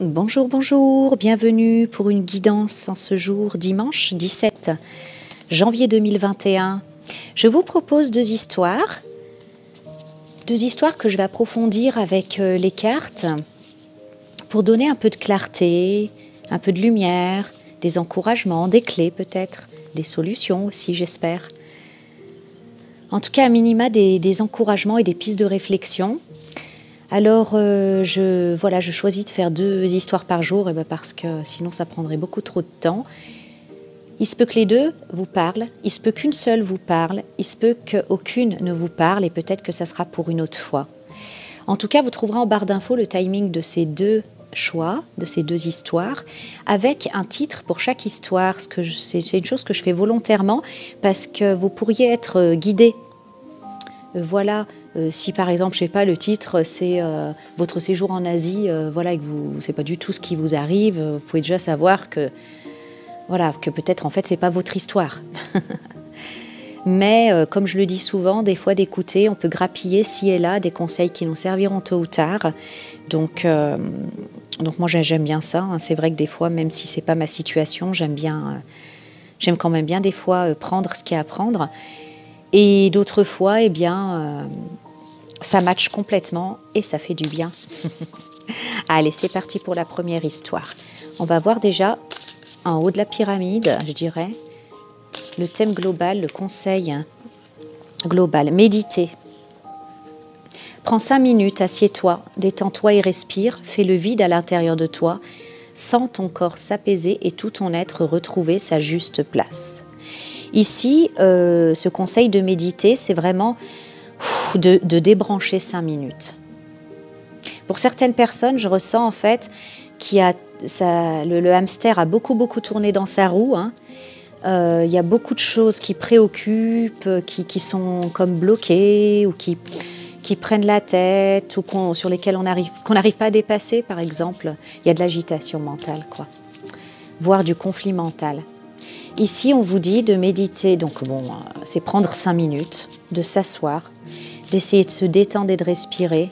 Bonjour, bonjour, bienvenue pour une guidance en ce jour, dimanche 17 janvier 2021. Je vous propose deux histoires que je vais approfondir avec les cartes pour donner un peu de clarté, un peu de lumière, des encouragements, des clés peut-être, des solutions aussi j'espère. En tout cas à minima des encouragements et des pistes de réflexion. Alors, je choisis de faire 2 histoires par jour parce que sinon ça prendrait beaucoup trop de temps. Il se peut que les 2 vous parlent, il se peut qu'une seule vous parle, il se peut qu'aucune ne vous parle et peut-être que ça sera pour une autre fois. En tout cas, vous trouverez en barre d'infos le timing de ces 2 choix, de ces 2 histoires, avec un titre pour chaque histoire. C'est une chose que je fais volontairement parce que vous pourriez être guidé. Si par exemple, je sais pas, le titre c'est votre séjour en Asie, et que c'est pas du tout ce qui vous arrive, vous pouvez déjà savoir que peut-être en fait c'est pas votre histoire. Mais comme je le dis souvent, des fois d'écouter, on peut grappiller ci et là des conseils qui nous serviront tôt ou tard. Donc moi j'aime bien ça. Hein. C'est vrai que des fois, même si c'est pas ma situation, j'aime quand même bien des fois prendre ce qu'il y a à prendre. Et d'autres fois, ça matche complètement et ça fait du bien. Allez, c'est parti pour la première histoire. On va voir déjà en haut de la pyramide, je dirais, le thème global, le conseil global. Méditer. Prends 5 minutes, assieds-toi, détends-toi et respire. Fais le vide à l'intérieur de toi. Sens ton corps s'apaiser et tout ton être retrouver sa juste place. Ici, ce conseil de méditer, c'est vraiment de débrancher 5 minutes. Pour certaines personnes, je ressens en fait le hamster a beaucoup tourné dans sa roue. Hein. Il y a beaucoup de choses qui préoccupent, qui sont comme bloquées ou qui prennent la tête ou sur lesquelles qu'on n'arrive pas à dépasser, par exemple. Il y a de l'agitation mentale, voire du conflit mental. Ici, on vous dit de méditer, donc c'est prendre 5 minutes, de s'asseoir, d'essayer de se détendre et de respirer,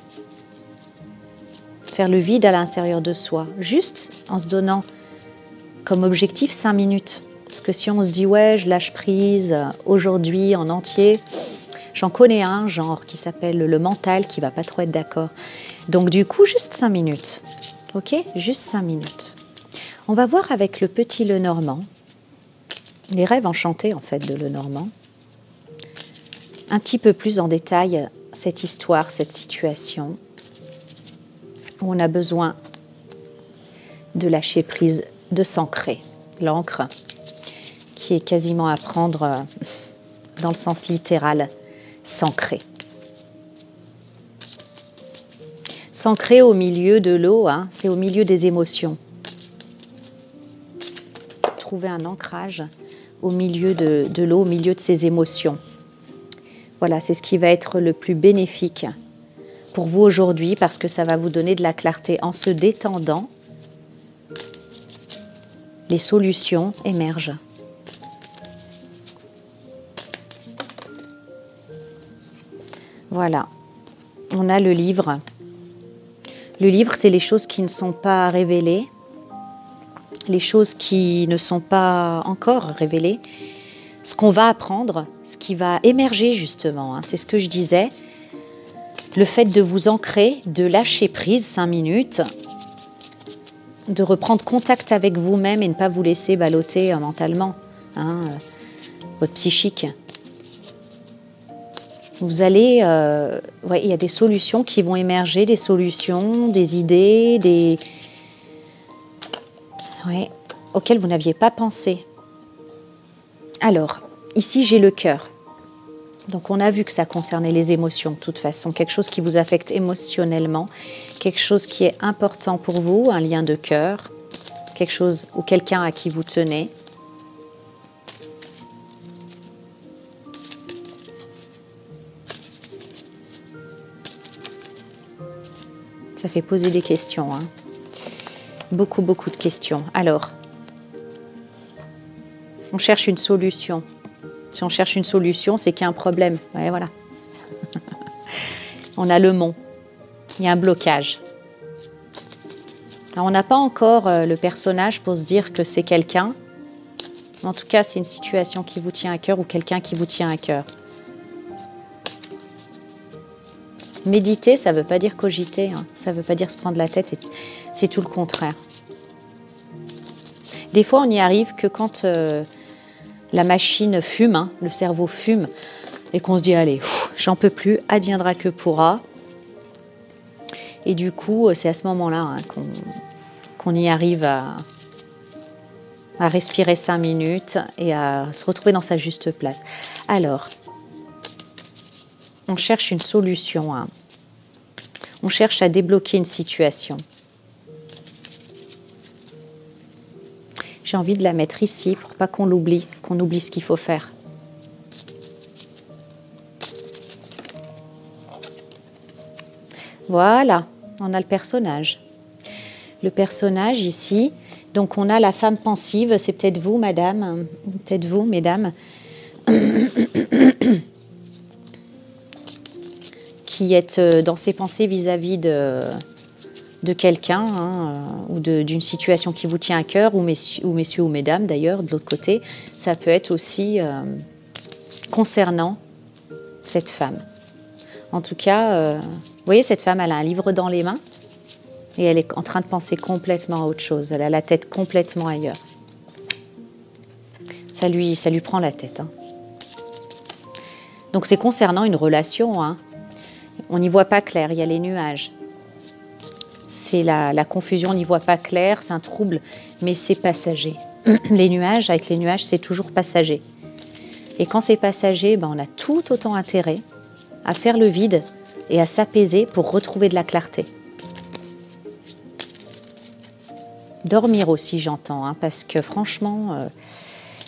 faire le vide à l'intérieur de soi, juste en se donnant comme objectif 5 minutes. Parce que si on se dit, ouais, je lâche prise aujourd'hui en entier, j'en connais un genre qui s'appelle le mental qui va pas trop être d'accord. Donc du coup, juste 5 minutes, ok ? Juste 5 minutes. On va voir avec le petit Lenormand, les rêves enchantés en fait de Lenormand, un petit peu plus en détail cette histoire, cette situation où on a besoin de lâcher prise, de s'ancrer. L'encre qui est quasiment à prendre dans le sens littéral, s'ancrer. S'ancrer au milieu de l'eau, hein, c'est au milieu des émotions. Trouver un ancrage au milieu de l'eau, au milieu de ses émotions. Voilà, c'est ce qui va être le plus bénéfique pour vous aujourd'hui parce que ça va vous donner de la clarté. En se détendant, les solutions émergent. Voilà, on a le livre. Le livre, c'est les choses qui ne sont pas révélées, les choses qui ne sont pas encore révélées, ce qu'on va apprendre, ce qui va émerger justement, hein, c'est ce que je disais, le fait de vous ancrer, de lâcher prise 5 minutes, de reprendre contact avec vous-même et ne pas vous laisser balloter mentalement, hein, votre psychique. Vous allez, il y a des solutions qui vont émerger, des solutions, des idées, auxquelles vous n'aviez pas pensé. Alors, ici j'ai le cœur. Donc on a vu que ça concernait les émotions de toute façon, quelque chose qui vous affecte émotionnellement, quelque chose qui est important pour vous, un lien de cœur, quelque chose ou quelqu'un à qui vous tenez. Ça fait poser des questions, hein. Beaucoup de questions. Alors, on cherche une solution. Si on cherche une solution, c'est qu'il y a un problème. Ouais, voilà. On a le mont. Il y a un blocage. Alors, on n'a pas encore le personnage pour se dire que c'est quelqu'un. En tout cas, c'est une situation qui vous tient à cœur ou quelqu'un qui vous tient à cœur. Méditer, ça ne veut pas dire cogiter, hein. Ça ne veut pas dire se prendre la tête, c'est tout le contraire. Des fois, on n'y arrive que quand la machine fume, hein, le cerveau fume, et qu'on se dit, allez, j'en peux plus, adviendra que pourra. Et du coup, c'est à ce moment-là hein, qu'on y arrive à respirer 5 minutes et à se retrouver dans sa juste place. Alors, on cherche une solution. Hein. On cherche à débloquer une situation. J'ai envie de la mettre ici pour pas qu'on l'oublie, qu'on oublie ce qu'il faut faire. Voilà, on a le personnage. Le personnage ici, donc on a la femme pensive, c'est peut-être vous, madame, peut-être vous, mesdames, qui êtes dans ses pensées vis-à-vis de quelqu'un hein, ou d'une situation qui vous tient à cœur, ou messieurs ou mesdames d'ailleurs, de l'autre côté. Ça peut être aussi concernant cette femme. En tout cas, vous voyez, cette femme, elle a un livre dans les mains et elle est en train de penser complètement à autre chose. Elle a la tête complètement ailleurs. Ça lui prend la tête. Hein. Donc c'est concernant une relation. Hein. On n'y voit pas clair, il y a les nuages. C'est la confusion, on n'y voit pas clair, c'est un trouble, mais c'est passager. Les nuages, avec les nuages, c'est toujours passager. Et quand c'est passager, ben, on a tout autant intérêt à faire le vide et à s'apaiser pour retrouver de la clarté. Dormir aussi, j'entends, hein, parce que franchement,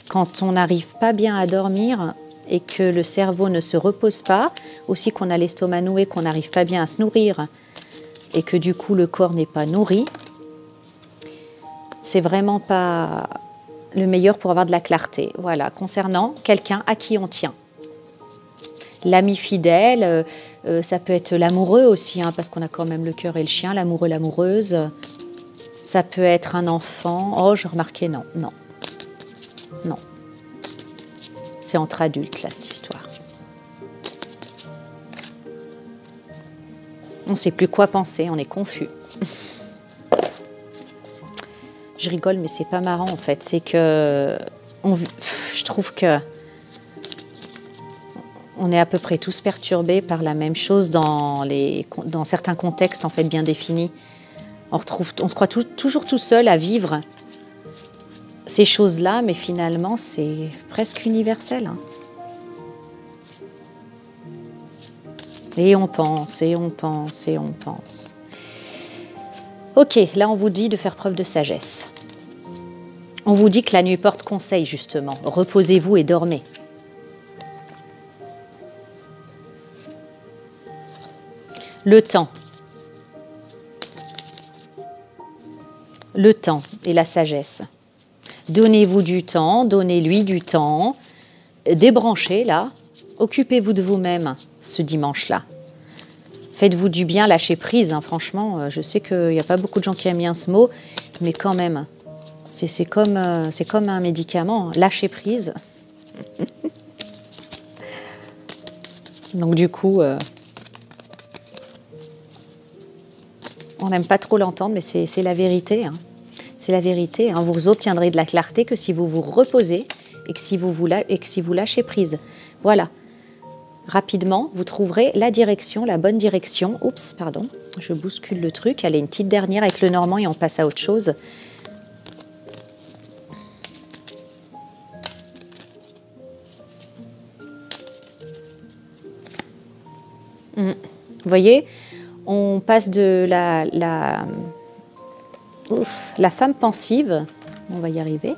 quand on n'arrive pas bien à dormir et que le cerveau ne se repose pas, aussi qu'on a l'estomac noué, qu'on n'arrive pas bien à se nourrir, et que du coup le corps n'est pas nourri, c'est vraiment pas le meilleur pour avoir de la clarté. Voilà, concernant quelqu'un à qui on tient. L'ami fidèle, ça peut être l'amoureux aussi, hein, parce qu'on a quand même le cœur et le chien, l'amoureux, l'amoureuse. Ça peut être un enfant. Oh, j'ai remarqué, non. C'est entre adultes, là, cette histoire. On ne sait plus quoi penser, on est confus. Je rigole, mais c'est pas marrant en fait. C'est que je trouve que on est à peu près tous perturbés par la même chose dans certains contextes en fait bien définis. On se croit toujours tout seul à vivre ces choses-là, mais finalement c'est presque universel. Hein. Et on pense, et on pense, et on pense. Ok, là on vous dit de faire preuve de sagesse. On vous dit que la nuit porte conseil justement. Reposez-vous et dormez. Le temps. Le temps et la sagesse. Donnez-vous du temps, donnez-lui du temps. Débranchez là. Occupez-vous de vous-même ce dimanche-là. Faites-vous du bien, lâchez prise. Hein, franchement, je sais qu'il n'y a pas beaucoup de gens qui aiment bien ce mot, mais quand même, c'est comme un médicament. Lâchez prise. Donc du coup, on n'aime pas trop l'entendre, mais c'est la vérité. Hein. C'est la vérité. Hein. Vous obtiendrez de la clarté que si vous vous reposez et que si vous lâchez prise. Voilà. Rapidement, vous trouverez la direction, la bonne direction. Oups, pardon, je bouscule le truc. Allez, une petite dernière avec le normand et on passe à autre chose. Vous voyez, on passe de la femme pensive, on va y arriver.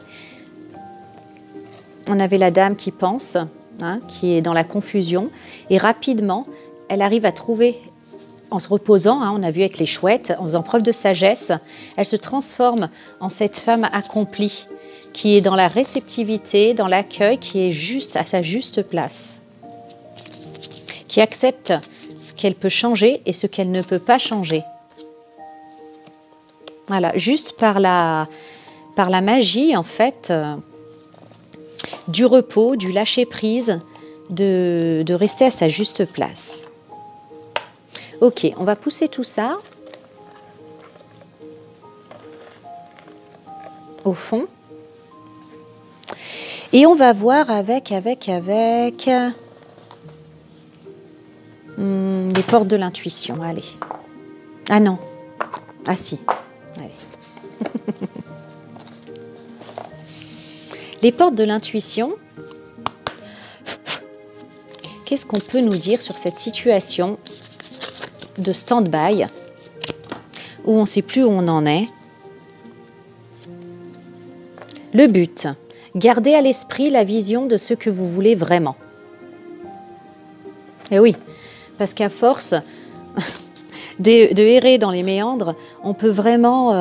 On avait la dame qui pense, hein, qui est dans la confusion, et rapidement, elle arrive à trouver, en se reposant, hein, on a vu avec les chouettes, en faisant preuve de sagesse, elle se transforme en cette femme accomplie, qui est dans la réceptivité, dans l'accueil, qui est juste à sa juste place, qui accepte ce qu'elle peut changer et ce qu'elle ne peut pas changer. Voilà, juste par la magie, en fait, du repos, du lâcher-prise, de rester à sa juste place. Ok, on va pousser tout ça au fond. Et on va voir avec les portes de l'intuition. Allez. Ah non. Ah si. Allez. Les portes de l'intuition. Qu'est-ce qu'on peut nous dire sur cette situation de stand-by où on ne sait plus où on en est? Le but, gardez à l'esprit la vision de ce que vous voulez vraiment. Et oui, parce qu'à force de errer dans les méandres, on peut vraiment,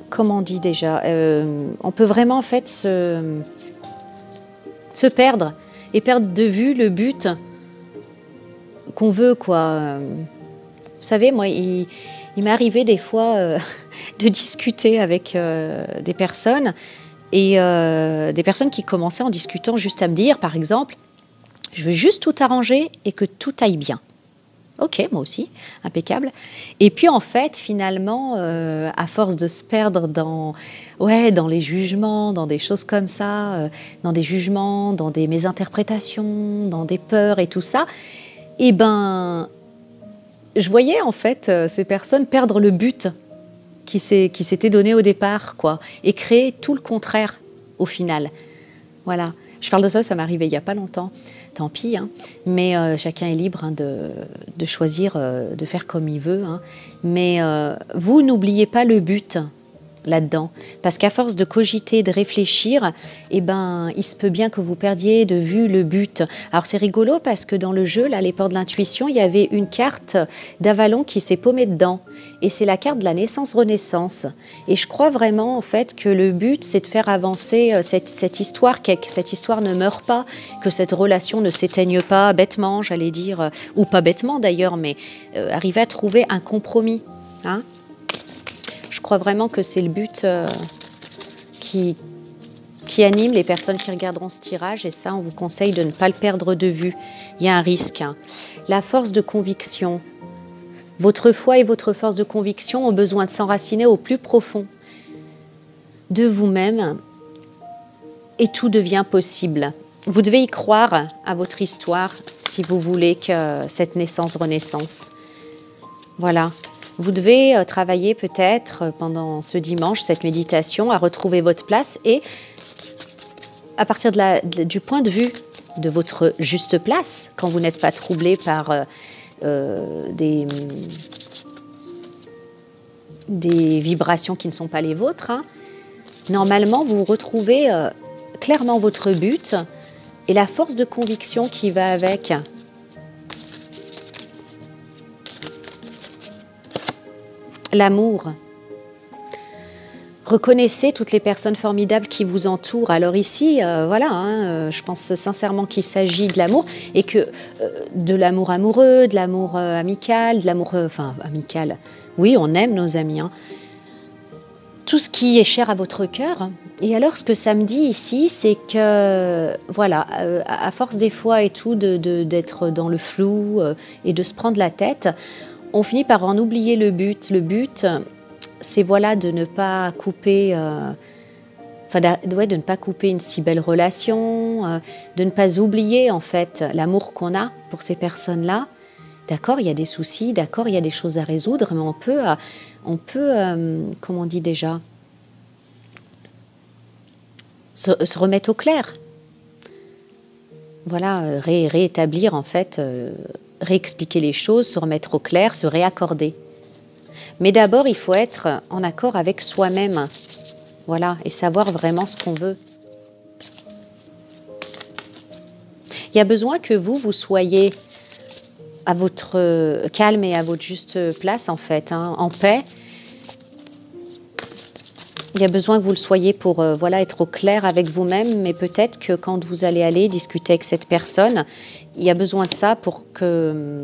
comment on dit déjà, on peut vraiment en fait se perdre et perdre de vue le but qu'on veut, quoi. Vous savez, moi, il m'est arrivé des fois de discuter avec des personnes et des personnes qui commençaient en discutant juste à me dire, par exemple, je veux juste tout arranger et que tout aille bien. Ok, moi aussi, impeccable. Et puis en fait, finalement, à force de se perdre dans les jugements, dans des choses comme ça, dans des jugements, dans des mésinterprétations, dans des peurs et tout ça, eh ben, je voyais en fait ces personnes perdre le but qui s'était donné au départ, quoi, et créer tout le contraire au final. Voilà. Je parle de ça, ça m'est arrivé il n'y a pas longtemps. Tant pis, hein. Mais chacun est libre, hein, de choisir de faire comme il veut. Hein. Mais vous, n'oubliez pas le but là-dedans. Parce qu'à force de cogiter, de réfléchir, eh ben, il se peut bien que vous perdiez de vue le but. Alors c'est rigolo parce que dans le jeu, là, les portes de l'intuition, il y avait une carte d'Avalon qui s'est paumée dedans. Et c'est la carte de la naissance-renaissance. Et je crois vraiment en fait que le but, c'est de faire avancer cette histoire, que cette histoire ne meure pas, que cette relation ne s'éteigne pas bêtement, j'allais dire, ou pas bêtement d'ailleurs, mais arriver à trouver un compromis. Hein. Je crois vraiment que c'est le but qui anime les personnes qui regarderont ce tirage. Et ça, on vous conseille de ne pas le perdre de vue. Il y a un risque. Hein. La force de conviction. Votre foi et votre force de conviction ont besoin de s'enraciner au plus profond de vous-même. Et tout devient possible. Vous devez y croire à votre histoire si vous voulez que cette naissance-renaissance. Voilà. Vous devez travailler peut-être pendant ce dimanche, cette méditation, à retrouver votre place et à partir du point de vue de votre juste place, quand vous n'êtes pas troublé par des vibrations qui ne sont pas les vôtres, hein, normalement vous retrouvez clairement votre but et la force de conviction qui va avec. L'amour. Reconnaissez toutes les personnes formidables qui vous entourent. Alors ici, voilà, hein, je pense sincèrement qu'il s'agit de l'amour et que de l'amour amoureux, de l'amour amical, de l'amour, amical. Oui, on aime nos amis. Hein. Tout ce qui est cher à votre cœur. Et alors, ce que ça me dit ici, c'est que, voilà, à force des fois et tout, d'être dans le flou et de se prendre la tête, on finit par en oublier le but. Le but, c'est voilà, de ne pas couper, de ne pas couper une si belle relation, de ne pas oublier en fait l'amour qu'on a pour ces personnes-là. D'accord, il y a des soucis, d'accord, il y a des choses à résoudre, mais on peut, comment on dit déjà, se remettre au clair. Voilà, réétablir en fait. Réexpliquer les choses, se remettre au clair, se réaccorder. Mais d'abord, il faut être en accord avec soi-même. Voilà, et savoir vraiment ce qu'on veut. Il y a besoin que vous soyez à votre calme et à votre juste place, en fait, hein, en paix. Il y a besoin que vous le soyez pour être au clair avec vous-même, mais peut-être que quand vous allez aller discuter avec cette personne, il y a besoin de ça pour que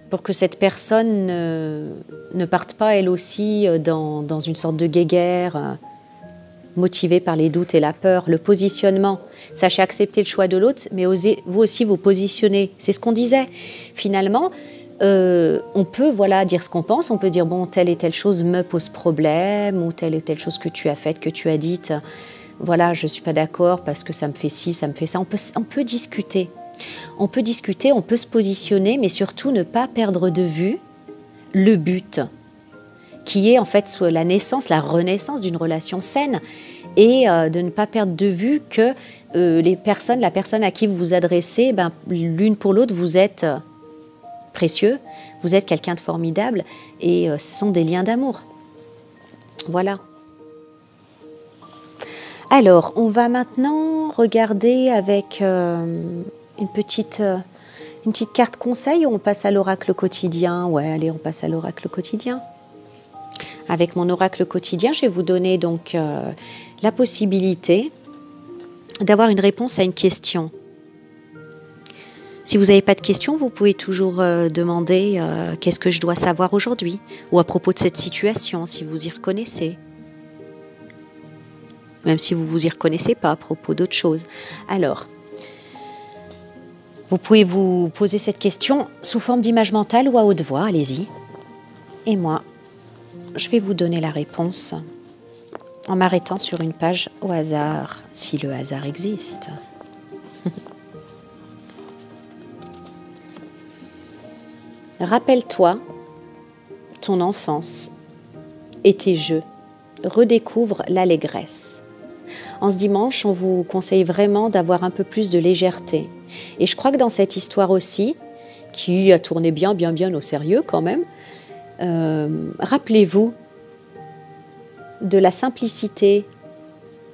pour que cette personne ne parte pas elle aussi dans une sorte de guéguerre, motivée par les doutes et la peur. Le positionnement, sachez accepter le choix de l'autre, mais osez vous aussi vous positionner. C'est ce qu'on disait. Finalement, on peut dire ce qu'on pense, on peut dire bon, telle et telle chose me pose problème, ou telle et telle chose que tu as faite, que tu as dite, voilà, je ne suis pas d'accord parce que ça me fait ci, ça me fait ça. On peut discuter. On peut discuter, on peut se positionner, mais surtout ne pas perdre de vue le but, qui est en fait la naissance, la renaissance d'une relation saine, et de ne pas perdre de vue que la personne à qui vous vous adressez, l'une pour l'autre, vous êtes précieux, vous êtes quelqu'un de formidable, et ce sont des liens d'amour. Voilà. Alors, on va maintenant regarder avec une petite carte conseil, ou on passe à l'oracle quotidien. Ouais, allez, on passe à l'oracle quotidien. Avec mon oracle quotidien, je vais vous donner donc la possibilité d'avoir une réponse à une question. Si vous n'avez pas de questions, vous pouvez toujours demander qu'est-ce que je dois savoir aujourd'hui, ou à propos de cette situation, si vous y reconnaissez. Même si vous ne vous y reconnaissez pas à propos d'autre chose. Alors, vous pouvez vous poser cette question sous forme d'image mentale ou à haute voix, allez-y. Et moi, je vais vous donner la réponse en m'arrêtant sur une page au hasard, si le hasard existe. Rappelle-toi ton enfance et tes jeux. Redécouvre l'allégresse. En ce dimanche, on vous conseille vraiment d'avoir un peu plus de légèreté. Et je crois que dans cette histoire aussi, qui a tourné bien au sérieux quand même, rappelez-vous de la simplicité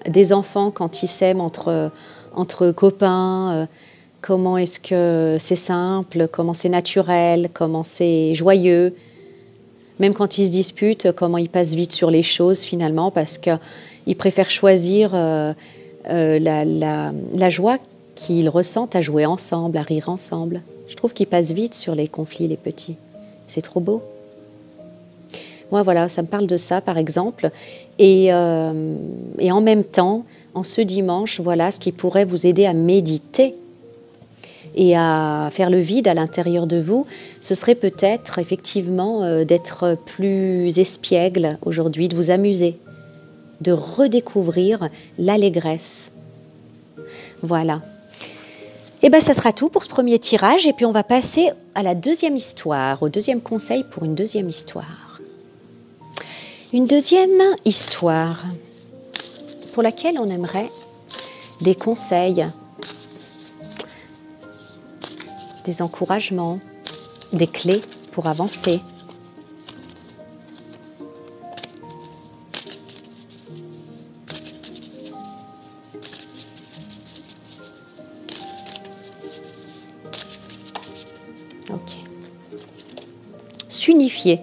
des enfants quand ils s'aiment entre copains, comment est-ce que c'est simple, comment c'est naturel, comment c'est joyeux. Même quand ils se disputent, comment ils passent vite sur les choses finalement, parce qu'ils préfèrent choisir la joie qu'ils ressentent à jouer ensemble, à rire ensemble. Je trouve qu'ils passent vite sur les conflits, les petits. C'est trop beau. Moi, voilà, ça me parle de ça, par exemple. Et en même temps, en ce dimanche, voilà ce qui pourrait vous aider à méditer et à faire le vide à l'intérieur de vous, ce serait peut-être effectivement d'être plus espiègle aujourd'hui, de vous amuser, de redécouvrir l'allégresse. Voilà. Et bien, ça sera tout pour ce premier tirage. Et puis, on va passer à la deuxième histoire, au deuxième conseil pour une deuxième histoire. Une deuxième histoire pour laquelle on aimerait des conseils, des encouragements, des clés pour avancer. Ok. S'unifier.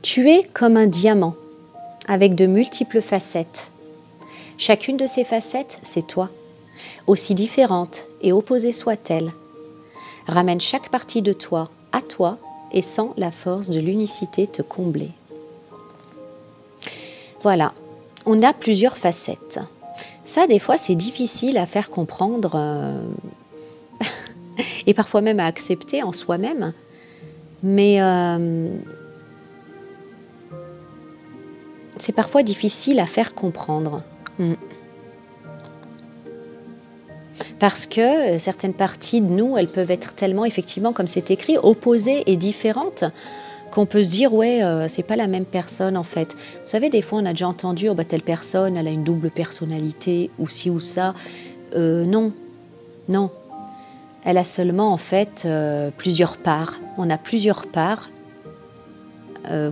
Tu es comme un diamant avec de multiples facettes. Chacune de ces facettes, c'est toi. Aussi différente et opposée soit-elle, ramène chaque partie de toi à toi et sens la force de l'unicité te combler. Voilà, on a plusieurs facettes. Ça, des fois, c'est difficile à faire comprendre et parfois même à accepter en soi-même. Mais c'est parfois difficile à faire comprendre. Parce que certaines parties de nous, elles peuvent être tellement, effectivement, comme c'est écrit, opposées et différentes, qu'on peut se dire, ouais, c'est pas la même personne en fait. Vous savez, des fois, on a déjà entendu, telle personne, elle a une double personnalité, ou ci ou ça. Non. Elle a seulement, en fait, plusieurs parts. On a plusieurs parts.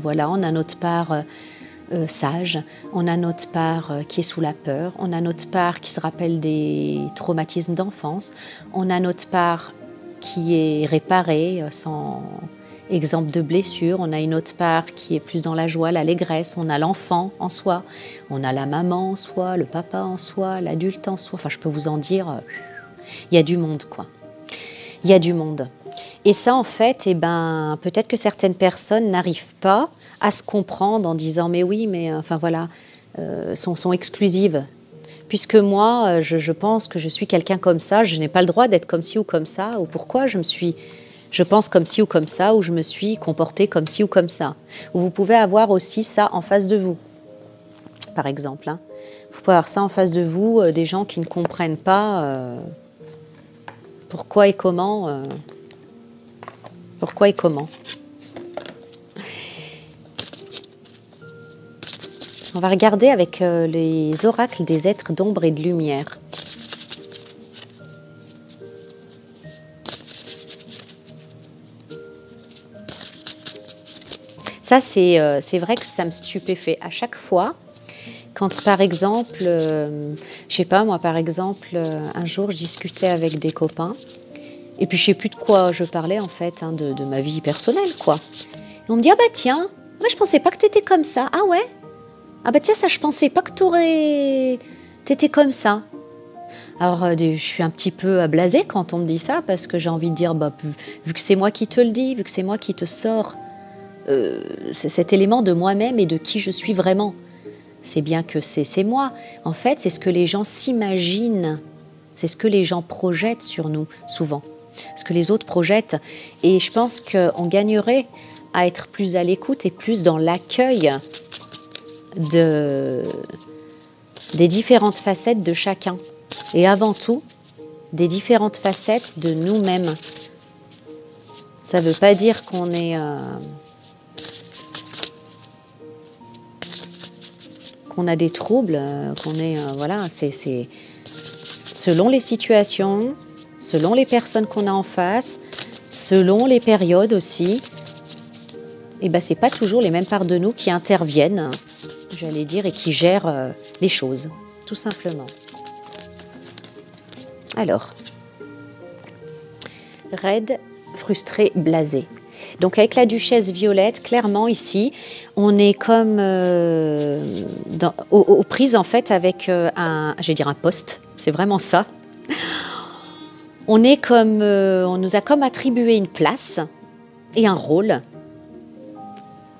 Voilà, on a notre part sage, on a notre part qui est sous la peur, on a notre part qui se rappelle des traumatismes d'enfance, on a notre part qui est réparée, sans exemple de blessure, on a une autre part qui est plus dans la joie, l'allégresse, on a l'enfant en soi, on a la maman en soi, le papa en soi, l'adulte en soi, enfin je peux vous en dire, il y a du monde quoi. Il y a du monde. Et ça, en fait, eh ben, peut-être que certaines personnes n'arrivent pas à se comprendre en disant « mais oui, mais enfin voilà, sont exclusives ». Puisque moi, je pense que je suis quelqu'un comme ça, je n'ai pas le droit d'être comme ci ou comme ça, ou pourquoi je pense comme ci ou comme ça, ou je me suis comportée comme ci ou comme ça. Ou vous pouvez avoir aussi ça en face de vous, par exemple. Hein. Vous pouvez avoir ça en face de vous, des gens qui ne comprennent pas pourquoi et comment. Pourquoi et comment. On va regarder avec les oracles des êtres d'ombre et de lumière. Ça, c'est vrai que ça me stupéfait à chaque fois. Quand, par exemple, je sais pas, moi, par exemple, un jour, je discutais avec des copains. Et puis, je sais plus de quoi je parlais, en fait, hein, de ma vie personnelle, quoi. Et on me dit, ah bah tiens, moi, je pensais pas que t'étais comme ça. Ah ouais? Ah bah tiens, ça, je pensais pas que t'étais comme ça. Alors, je suis un petit peu blasée quand on me dit ça, parce que j'ai envie de dire, bah, vu que c'est moi qui te le dis, vu que c'est moi qui te sors cet élément de moi-même et de qui je suis vraiment. C'est bien que c'est moi. En fait, c'est ce que les gens s'imaginent. C'est ce que les gens projettent sur nous, souvent. Ce que les autres projettent. Et je pense qu'on gagnerait à être plus à l'écoute et plus dans l'accueil des différentes facettes de chacun. Et avant tout, des différentes facettes de nous-mêmes. Ça ne veut pas dire qu'on est... qu'on a des troubles, qu'on est... voilà, c'est selon les situations, selon les personnes qu'on a en face, selon les périodes aussi. Et ben, c'est pas toujours les mêmes parts de nous qui interviennent, j'allais dire, et qui gèrent les choses, tout simplement. Alors, raide, frustré, blasé. Donc avec la duchesse violette, clairement ici, on est comme aux prises en fait avec un poste, c'est vraiment ça. On est comme, on nous a comme attribué une place et un rôle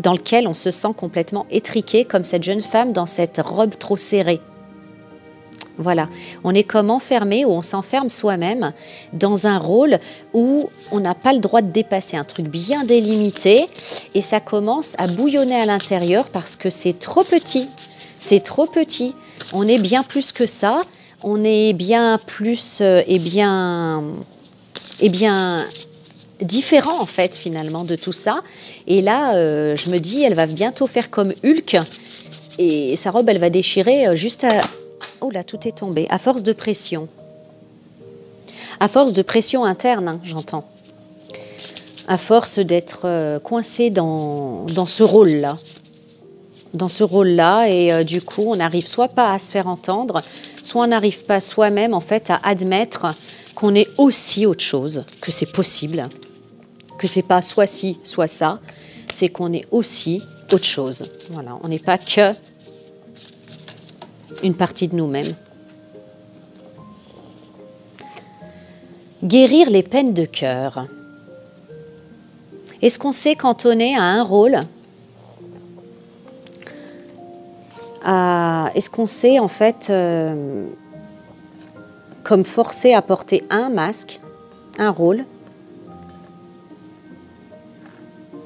dans lequel on se sent complètement étriqué comme cette jeune femme dans cette robe trop serrée. Voilà, on est comme enfermé ou on s'enferme soi-même dans un rôle où on n'a pas le droit de dépasser un truc bien délimité et ça commence à bouillonner à l'intérieur parce que c'est trop petit, on est bien plus que ça, on est bien plus et bien différent en fait finalement de tout ça et là je me dis elle va bientôt faire comme Hulk et sa robe elle va déchirer juste à... Oh là, tout est tombé. À force de pression. À force de pression interne, hein, j'entends. À force d'être coincé dans ce rôle-là. Dans ce rôle-là. Et du coup, on n'arrive soit pas à se faire entendre, soit on n'arrive pas soi-même, en fait, à admettre qu'on est aussi autre chose, que c'est possible. Que c'est pas soit ci, soit ça. C'est qu'on est aussi autre chose. Voilà, on n'est pas que une partie de nous-mêmes. Guérir les peines de cœur. Est-ce qu'on s'est cantonné à un rôle? Est-ce qu'on s'est en fait comme forcé à porter un masque, un rôle,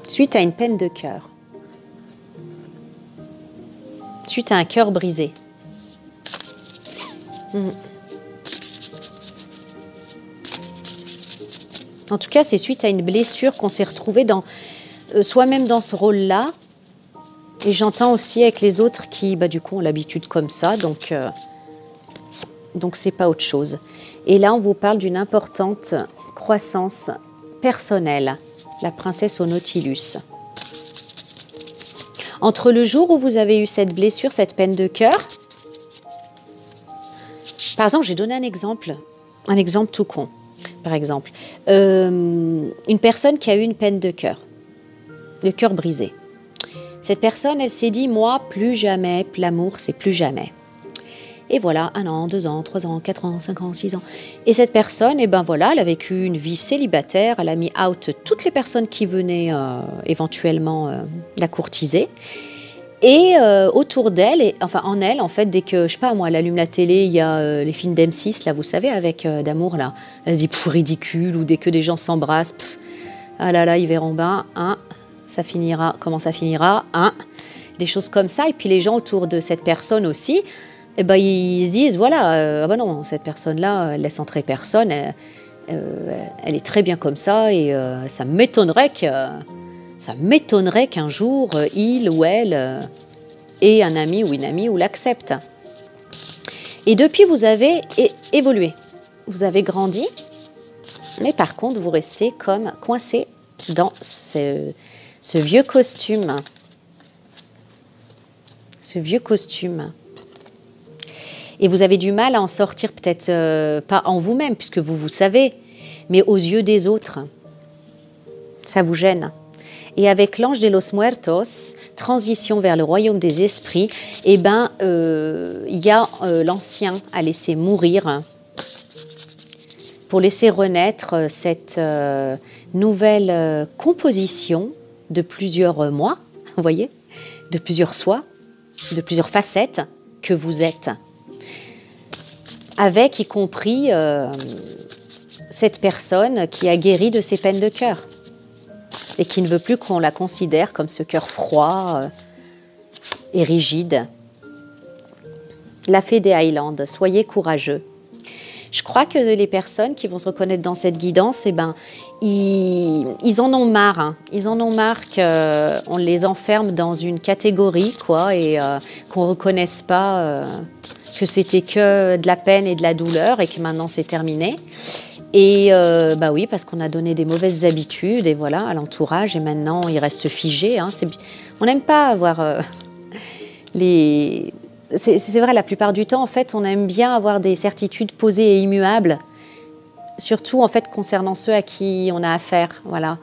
suite à une peine de cœur, suite à un cœur brisé? En tout cas, c'est suite à une blessure qu'on s'est retrouvé dans soi-même dans ce rôle-là. Et j'entends aussi avec les autres qui, du coup, ont l'habitude comme ça. Donc c'est pas autre chose. Et là, on vous parle d'une importante croissance personnelle. La princesse au Nautilus. Entre le jour où vous avez eu cette blessure, cette peine de cœur... Par exemple, j'ai donné un exemple tout con. Par exemple, une personne qui a eu une peine de cœur, le cœur brisé. Cette personne, elle s'est dit, moi, plus jamais, l'amour, c'est plus jamais. Et voilà, 1 an, 2 ans, 3 ans, 4 ans, 5 ans, 6 ans. Et cette personne, eh ben voilà, elle a vécu une vie célibataire, elle a mis out toutes les personnes qui venaient éventuellement la courtiser. Et autour d'elle, enfin en elle, en fait, dès que, je sais pas moi, elle allume la télé, il y a les films d'M6, là, vous savez, avec d'amour, là. Elle se dit, ridicule, ou dès que des gens s'embrassent, ah là là, ils verront bien, hein, ça finira, comment ça finira, hein, des choses comme ça. Et puis les gens autour de cette personne aussi, eh ben, ils se disent, voilà, ah ben non, cette personne-là, elle laisse entrer personne, elle est très bien comme ça, et ça m'étonnerait qu'un jour, il ou elle ait un ami ou une amie ou l'accepte. Et depuis, vous avez évolué, vous avez grandi, mais par contre, vous restez comme coincé dans ce vieux costume. Ce vieux costume. Et vous avez du mal à en sortir, peut-être pas en vous-même, puisque vous savez, mais aux yeux des autres. Ça vous gêne. Et avec l'ange de los muertos, transition vers le royaume des esprits, eh ben, y a l'ancien à laisser mourir pour laisser renaître cette nouvelle composition de plusieurs mois, vous voyez, de plusieurs soi, de plusieurs facettes que vous êtes, avec y compris cette personne qui a guéri de ses peines de cœur et qui ne veut plus qu'on la considère comme ce cœur froid et rigide. La fée des Highlands, soyez courageux. Je crois que les personnes qui vont se reconnaître dans cette guidance, eh ben, ils en ont marre. Hein. Ils en ont marre qu'on les enferme dans une catégorie, quoi, et qu'on ne reconnaisse pas que c'était que de la peine et de la douleur et que maintenant c'est terminé. Et bah oui, parce qu'on a donné des mauvaises habitudes et voilà, à l'entourage, et maintenant ils restent figés. Hein. On n'aime pas avoir les... C'est vrai, la plupart du temps, en fait, on aime bien avoir des certitudes posées et immuables, surtout en fait concernant ceux à qui on a affaire, voilà.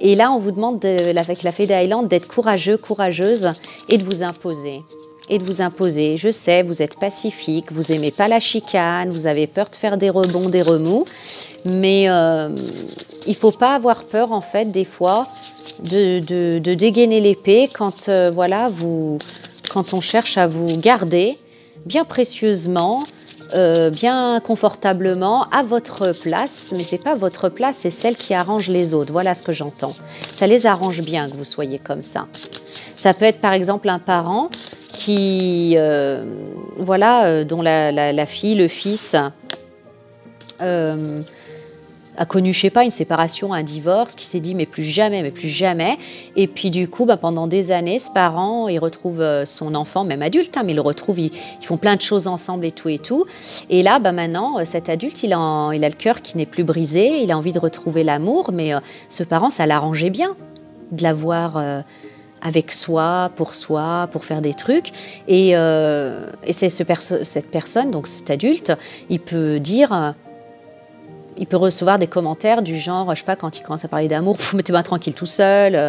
Et là, on vous demande, avec la fée des Highlands, d'être courageux, courageuse, et de vous imposer. Et de vous imposer. Je sais, vous êtes pacifique, vous aimez pas la chicane, vous avez peur de faire des rebonds, des remous, mais il faut pas avoir peur, en fait, des fois, de dégainer l'épée quand, voilà, quand on cherche à vous garder bien précieusement, bien confortablement à votre place, mais c'est pas votre place, c'est celle qui arrange les autres. Voilà ce que j'entends. Ça les arrange bien que vous soyez comme ça. Ça peut être par exemple un parent qui, voilà, dont la fille, le fils a connu, je sais pas, une séparation, un divorce, qui s'est dit mais plus jamais, mais plus jamais. Et puis du coup, bah, pendant des années, ce parent, il retrouve son enfant, même adulte, hein, mais il le retrouve, ils font plein de choses ensemble et tout et tout. Et là, bah, maintenant, cet adulte, il a le cœur qui n'est plus brisé, il a envie de retrouver l'amour, mais ce parent, ça l'arrangeait bien de l'avoir avec soi, pour faire des trucs. Et c'est cette personne, donc cet adulte, il peut dire... Il peut recevoir des commentaires du genre, je sais pas, quand il commence à parler d'amour, mettez-moi tranquille tout seul,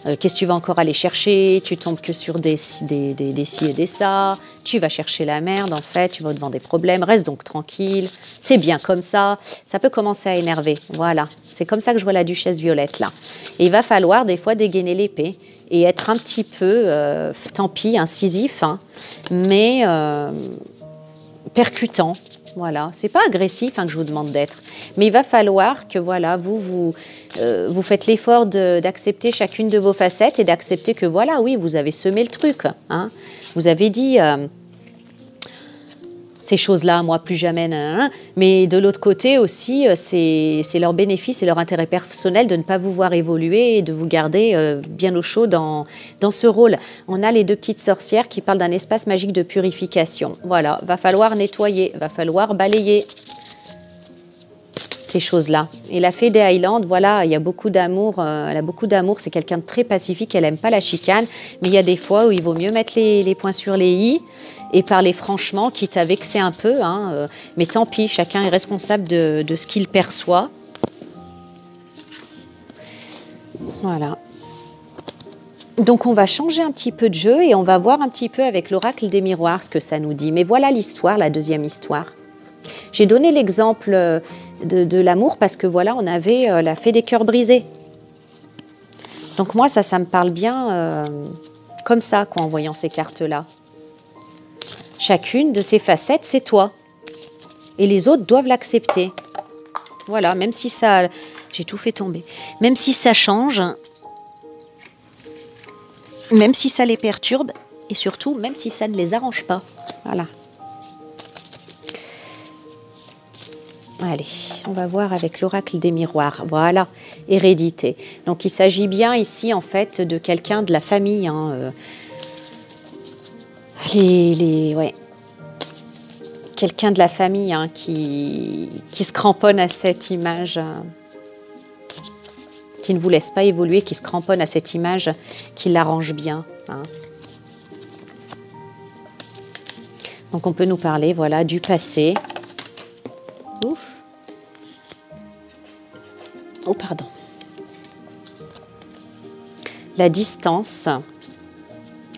qu'est-ce que tu vas encore aller chercher, tu tombes que sur des ci et des ça, tu vas chercher la merde en fait, tu vas au devant des problèmes, reste donc tranquille, c'est bien comme ça. Ça peut commencer à énerver, voilà. C'est comme ça que je vois la duchesse Violette là. Et il va falloir des fois dégainer l'épée et être un petit peu, tant pis, incisif, hein, mais percutant. Voilà, c'est pas agressif hein, que je vous demande d'être, mais il va falloir que voilà, vous faites l'effort d'accepter chacune de vos facettes et d'accepter que voilà, oui, vous avez semé le truc, hein. Vous avez dit ces choses-là, moi plus jamais, nanana. Mais de l'autre côté aussi, c'est leur bénéfice et leur intérêt personnel de ne pas vous voir évoluer et de vous garder bien au chaud dans ce rôle. On a les deux petites sorcières qui parlent d'un espace magique de purification. Voilà, va falloir nettoyer, va falloir balayer ces choses-là. Et la fée des Highlands, voilà, il y a beaucoup d'amour, elle a beaucoup d'amour, c'est quelqu'un de très pacifique, elle n'aime pas la chicane, mais il y a des fois où il vaut mieux mettre les points sur les i et parler franchement, quitte à vexer un peu, hein, mais tant pis, chacun est responsable de ce qu'il perçoit. Voilà. Donc on va changer un petit peu de jeu et on va voir un petit peu avec l'oracle des miroirs ce que ça nous dit. Mais voilà l'histoire, la deuxième histoire. J'ai donné l'exemple de l'amour parce que voilà, on avait la fée des cœurs brisés. Donc moi, ça me parle bien comme ça, quoi, en voyant ces cartes-là. Chacune de ces facettes, c'est toi. Et les autres doivent l'accepter. Voilà, même si ça... J'ai tout fait tomber. Même si ça change, même si ça les perturbe, et surtout, même si ça ne les arrange pas. Voilà. Allez, on va voir avec l'oracle des miroirs. Voilà, hérédité. Donc, il s'agit bien ici, en fait, de quelqu'un de la famille. Hein, ouais. Quelqu'un de la famille hein, qui se cramponne à cette image, qui ne vous laisse pas évoluer, qui se cramponne à cette image, qui l'arrange bien. Hein. Donc, on peut nous parler, voilà, du passé. Ouf. Oh, pardon. La distance.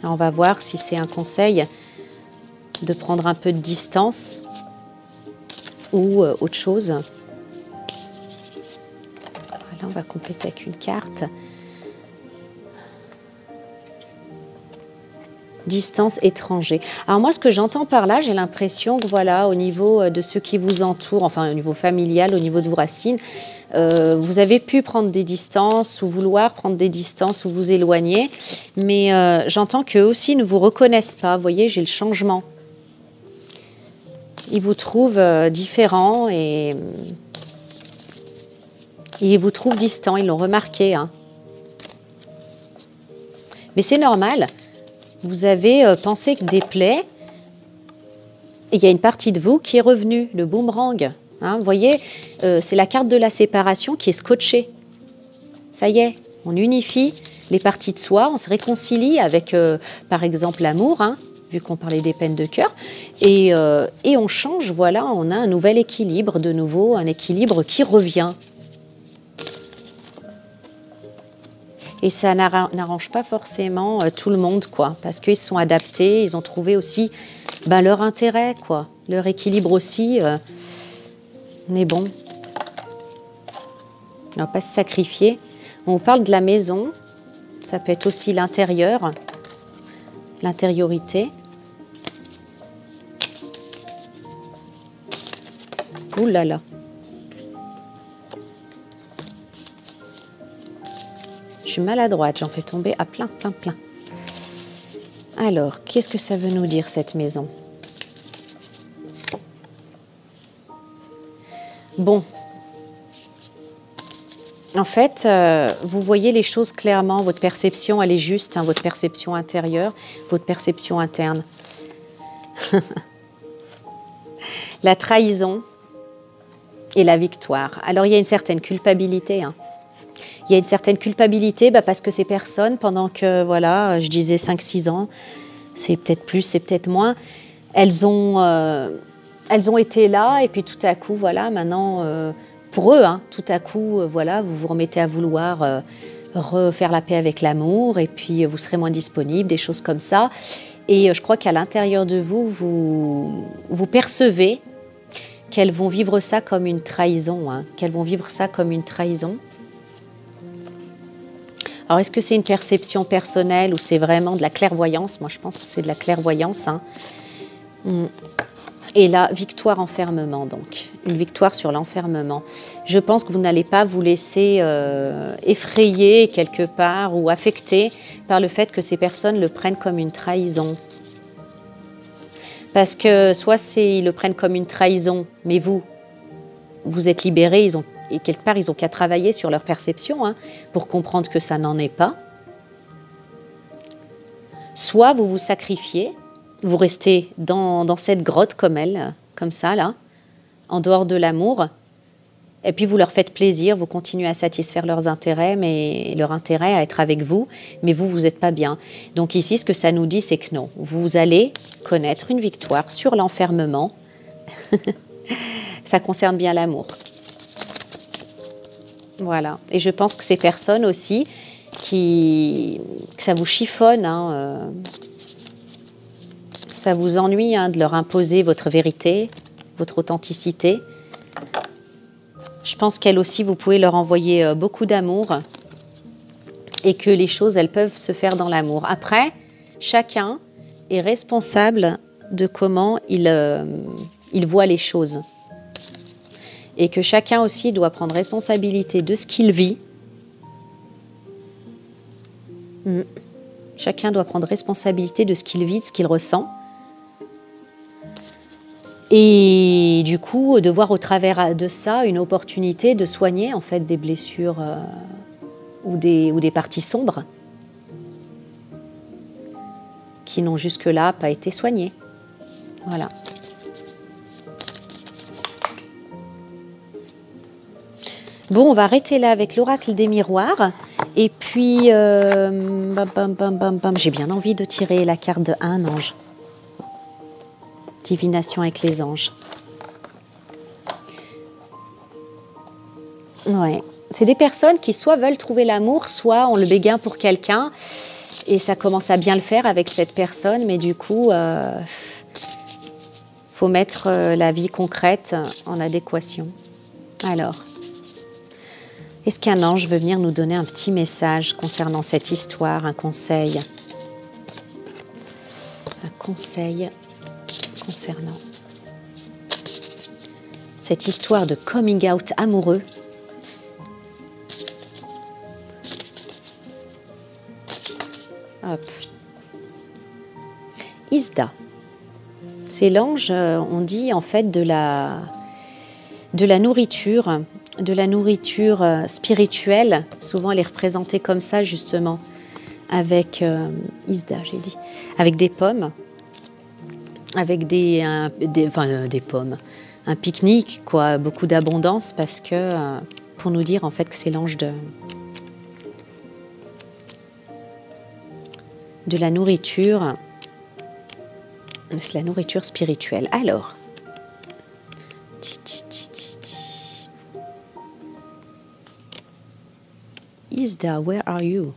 On va voir si c'est un conseil de prendre un peu de distance ou autre chose. Voilà, on va compléter avec une carte. Distance étranger. Alors moi, ce que j'entends par là, j'ai l'impression que voilà, au niveau de ceux qui vous entourent, enfin au niveau familial, au niveau de vos racines, vous avez pu prendre des distances ou vouloir prendre des distances ou vous éloigner, mais j'entends qu'eux aussi ne vous reconnaissent pas. Vous voyez, j'ai le changement. Ils vous trouvent différents et ils vous trouvent distants, ils l'ont remarqué. Hein. Mais c'est normal. Vous avez pensé que des plaies, et il y a une partie de vous qui est revenue, le boomerang. Hein, vous voyez, c'est la carte de la séparation qui est scotchée. Ça y est, on unifie les parties de soi, on se réconcilie avec, par exemple, l'amour, hein, vu qu'on parlait des peines de cœur, et on change, voilà, on a un nouvel équilibre, de nouveau, un équilibre qui revient. Et ça n'arrange pas forcément tout le monde, quoi, parce qu'ils se sont adaptés, ils ont trouvé aussi leur intérêt, quoi, leur équilibre aussi. Mais bon, on ne va pas se sacrifier. On parle de la maison, ça peut être aussi l'intérieur, l'intériorité. Ouh là là. Je suis maladroite, j'en fais tomber à plein. Alors, qu'est-ce que ça veut nous dire, cette maison? Bon. En fait, vous voyez les choses clairement, votre perception, elle est juste, hein, votre perception intérieure, votre perception interne. La trahison et la victoire. Alors, il y a une certaine culpabilité, hein. Il y a une certaine culpabilité parce que ces personnes, pendant que, voilà, je disais 5-6 ans, c'est peut-être plus, c'est peut-être moins, elles ont été là et puis tout à coup, voilà, maintenant, pour eux, hein, tout à coup, voilà, vous vous remettez à vouloir refaire la paix avec l'amour et puis vous serez moins disponible, des choses comme ça. Et je crois qu'à l'intérieur de vous, vous percevez qu'elles vont vivre ça comme une trahison, hein, qu'elles vont vivre ça comme une trahison. Alors, est-ce que c'est une perception personnelle ou c'est vraiment de la clairvoyance? Moi, je pense que c'est de la clairvoyance. Hein. Et là, victoire enfermement, donc. Une victoire sur l'enfermement. Je pense que vous n'allez pas vous laisser effrayer quelque part ou affecter par le fait que ces personnes le prennent comme une trahison. Parce que soit ils le prennent comme une trahison, mais vous êtes libérés, et quelque part, ils n'ont qu'à travailler sur leur perception hein, pour comprendre que ça n'en est pas. Soit vous vous sacrifiez, vous restez dans cette grotte comme ça, là, en dehors de l'amour, et puis vous leur faites plaisir, vous continuez à satisfaire leurs intérêts, mais leur intérêt à être avec vous, mais vous n'êtes pas bien. Donc ici, ce que ça nous dit, c'est que non, vous allez connaître une victoire sur l'enfermement. Ça concerne bien l'amour. Voilà. Et je pense que ces personnes aussi que ça vous chiffonne, hein, ça vous ennuie de leur imposer votre vérité, votre authenticité. Je pense qu'elles aussi, vous pouvez leur envoyer beaucoup d'amour et que les choses, elles peuvent se faire dans l'amour. Après, chacun est responsable de comment il voit les choses. Et que chacun aussi doit prendre responsabilité de ce qu'il vit. Chacun doit prendre responsabilité de ce qu'il vit, de ce qu'il ressent. Et du coup, de voir au travers de ça une opportunité de soigner en fait des blessures ou des parties sombres qui n'ont jusque-là pas été soignées. Voilà. Bon, on va arrêter là avec l'oracle des miroirs. Et puis, j'ai bien envie de tirer la carte de un ange. Divination avec les anges. Ouais. C'est des personnes qui soit veulent trouver l'amour, soit on le béguin pour quelqu'un. Et ça commence à bien le faire avec cette personne. Mais du coup, faut mettre la vie concrète en adéquation. Alors, est-ce qu'un ange veut venir nous donner un petit message concernant cette histoire, un conseil? Un conseil concernant cette histoire de coming out amoureux. Hop. Isda. C'est l'ange, on dit en fait de la nourriture. De la nourriture spirituelle. Souvent, elle est représentée comme ça, justement, avec Isda, j'ai dit, avec des pommes, avec des pommes, un pique-nique, quoi, beaucoup d'abondance, parce que, pour nous dire, en fait, que c'est l'ange de la nourriture, c'est la nourriture spirituelle. Alors, Isda, where are you?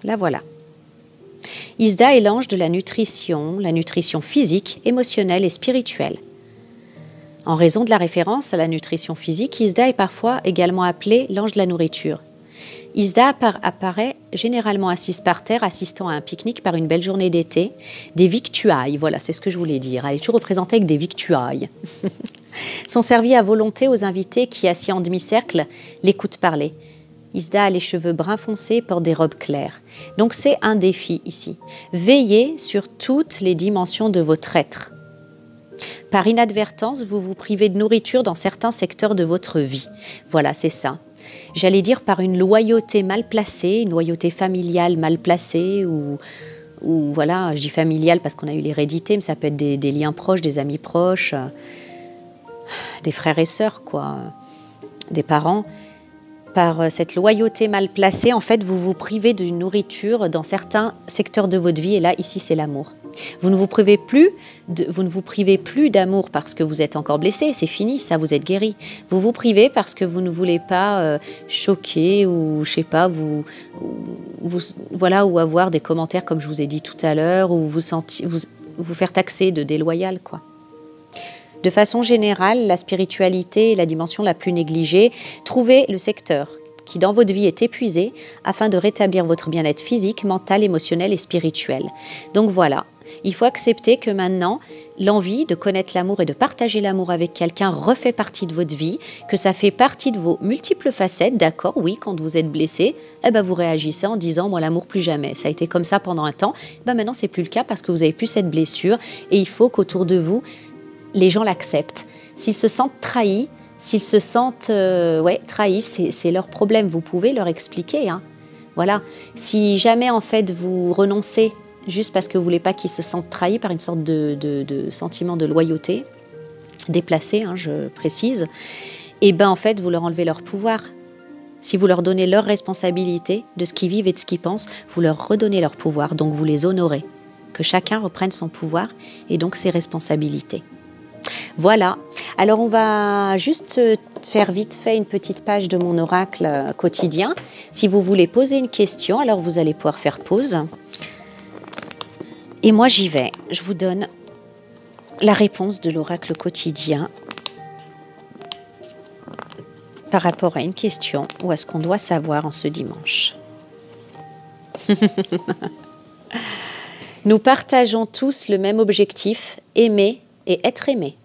La voilà. Isda est l'ange de la nutrition physique, émotionnelle et spirituelle. En raison de la référence à la nutrition physique, Isda est parfois également appelée l'ange de la nourriture. Isda apparaît généralement assise par terre, assistant à un pique-nique par une belle journée d'été. Des victuailles, voilà, c'est ce que je voulais dire. Elle est toujours représentée avec des victuailles. Sont servies à volonté aux invités qui, assis en demi-cercle, l'écoutent parler. Isda a les cheveux bruns foncés et porte des robes claires. Donc c'est un défi ici. Veillez sur toutes les dimensions de votre être. Par inadvertance, vous vous privez de nourriture dans certains secteurs de votre vie. Voilà, c'est ça. J'allais dire par une loyauté mal placée, une loyauté familiale mal placée, ou voilà, je dis familiale parce qu'on a eu l'hérédité, mais ça peut être des liens proches, des amis proches, des frères et sœurs, quoi, des parents. Par cette loyauté mal placée, en fait, vous vous privez d'une nourriture dans certains secteurs de votre vie, et là, ici, c'est l'amour. Vous ne vous privez plus d'amour parce que vous êtes encore blessé, c'est fini, ça, vous êtes guéri. Vous vous privez parce que vous ne voulez pas choquer ou, je sais pas, voilà, ou avoir des commentaires comme je vous ai dit tout à l'heure, ou vous faire taxer de déloyal, quoi. De façon générale, la spiritualité est la dimension la plus négligée. Trouvez le secteur qui dans votre vie est épuisé afin de rétablir votre bien-être physique, mental, émotionnel et spirituel. Donc voilà, il faut accepter que maintenant, l'envie de connaître l'amour et de partager l'amour avec quelqu'un refait partie de votre vie, que ça fait partie de vos multiples facettes, d'accord, oui, quand vous êtes blessé, vous réagissez en disant « moi l'amour plus jamais ». Ça a été comme ça pendant un temps, maintenant c'est plus le cas parce que vous avez plus cette blessure et il faut qu'autour de vous, les gens l'acceptent. S'ils se sentent trahis, s'ils se sentent trahis, c'est leur problème. Vous pouvez leur expliquer. Voilà. Si jamais, en fait, vous renoncez juste parce que vous ne voulez pas qu'ils se sentent trahis par une sorte de sentiment de loyauté, déplacé, je précise, en fait, vous leur enlevez leur pouvoir. Si vous leur donnez leur responsabilité de ce qu'ils vivent et de ce qu'ils pensent, vous leur redonnez leur pouvoir, donc vous les honorez. Que chacun reprenne son pouvoir et donc ses responsabilités. Voilà. Alors, on va juste faire vite fait une petite page de mon oracle quotidien. Si vous voulez poser une question, alors vous allez pouvoir faire pause. Et moi, j'y vais. Je vous donne la réponse de l'oracle quotidien par rapport à une question ou à ce qu'on doit savoir en ce dimanche. Nous partageons tous le même objectif, aimer et être aimé.